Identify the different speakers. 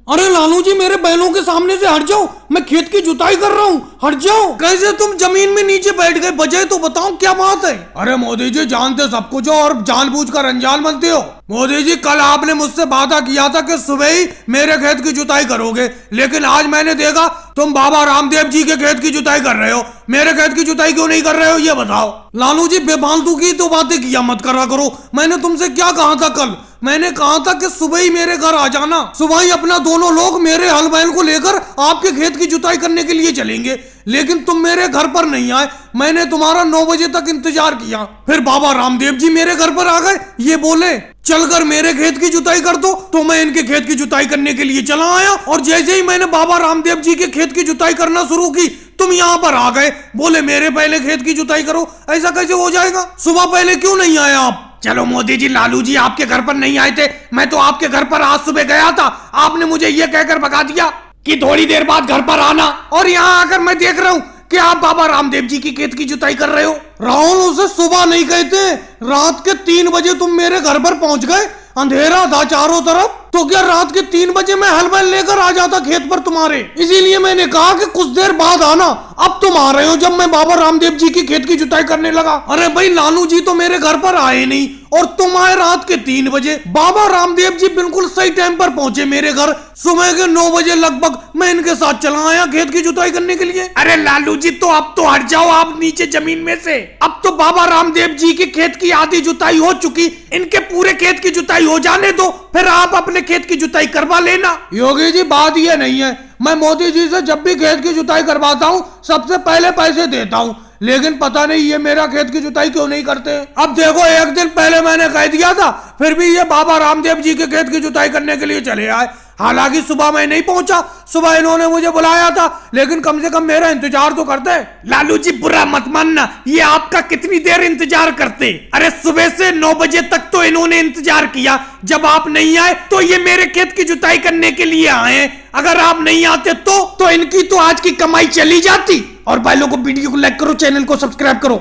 Speaker 1: अरे लालू जी मेरे बैलों के सामने से हट जाओ, मैं खेत की जुताई कर रहा हूँ, हट जाओ। कैसे तुम जमीन में नीचे बैठ गए, वजह तो बताओ क्या बात है। अरे मोदी जी जानते सब कुछ हो और जानबूझकर अनजान बनते हो। मोदी जी कल आपने मुझसे वादा किया था कि सुबह ही मेरे खेत की जुताई करोगे, लेकिन आज मैंने देखा तुम बाबा रामदेव जी के खेत की जुताई कर रहे हो, मेरे खेत की जुताई क्यों नहीं कर रहे हो ये बताओ। लालू जी बेफालतू की तो बातें किया मत करा करो। मैंने तुमसे क्या कहा था कल, मैंने कहा था कि सुबह ही मेरे घर आ जाना, सुबह ही अपना दोनों लोग मेरे हल बैल को लेकर आपके खेत की जुताई करने के लिए चलेंगे, लेकिन तुम मेरे घर पर नहीं आए। मैंने तुम्हारा 9 बजे तक इंतजार किया, फिर बाबा रामदेव जी मेरे घर पर आ गए, ये बोले चलकर मेरे खेत की जुताई कर दो, तो मैं इनके खेत की जुताई करने के लिए चला आया। और जैसे ही मैंने बाबा रामदेव जी के खेत की जुताई करना शुरू की, तुम यहाँ पर आ गए, बोले मेरे पहले खेत की जुताई करो। ऐसा कैसे हो जाएगा, सुबह पहले क्यों नहीं आए आप। चलो मोदी जी लालू जी आपके घर पर नहीं आए थे, मैं तो आपके घर पर आज सुबह गया था, आपने मुझे ये कहकर भगा दिया कि थोड़ी देर बाद घर पर आना, और यहाँ आकर मैं देख रहा हूँ कि आप बाबा रामदेव जी की खेत की जुताई कर रहे हो। राहुल उसे सुबह नहीं कहते, रात के 3 बजे तुम मेरे घर पर पहुंच गए, अंधेरा था चारों तरफ, तो क्या रात के 3 बजे मैं हल बैल लेकर आ जाता खेत पर तुम्हारे। इसीलिए मैंने कहा कि कुछ देर बाद आना, अब तुम आ रहे हो जब मैं बाबा रामदेव जी की खेत की जुताई करने लगा। अरे भाई लालू जी तो मेरे घर पर आए नहीं और तुम आए रात के 3 बजे। बाबा रामदेव जी बिल्कुल सही टाइम पर पहुंचे मेरे घर, सुबह के 9 बजे लगभग मैं इनके साथ चला आया खेत की जुताई करने के लिए। अरे लालू जी तो अब तो हट जाओ आप नीचे जमीन में से, अब तो बाबा रामदेव जी के खेत की आधी जुताई हो चुकी, इनके पूरे खेत की जुताई हो जाने दो, फिर आप अपने खेत की जुताई करवा लेना। योगी जी बात ये नहीं है, मैं मोदी जी से जब भी खेत की जुताई करवाता हूँ सबसे पहले पैसे देता हूँ, लेकिन पता नहीं ये मेरा खेत की जुताई क्यों नहीं करते। अब देखो एक दिन पहले मैंने कह दिया था, फिर भी ये बाबा रामदेव जी के खेत की जुताई करने के लिए चले आए। हालांकि सुबह मैं नहीं पहुंचा, सुबह इन्होंने मुझे बुलाया था, लेकिन कम से कम मेरा इंतजार तो करते। लालू जी बुरा मत मानना, ये आपका कितनी देर इंतजार करते। अरे सुबह से 9 बजे तक तो इन्होंने इंतजार किया, जब आप नहीं आए तो ये मेरे खेत की जुताई करने के लिए आए। अगर आप नहीं आते तो इनकी तो आज की कमाई चली जाती। और भाई लोगों को वीडियो को लाइक करो, चैनल को सब्सक्राइब करो।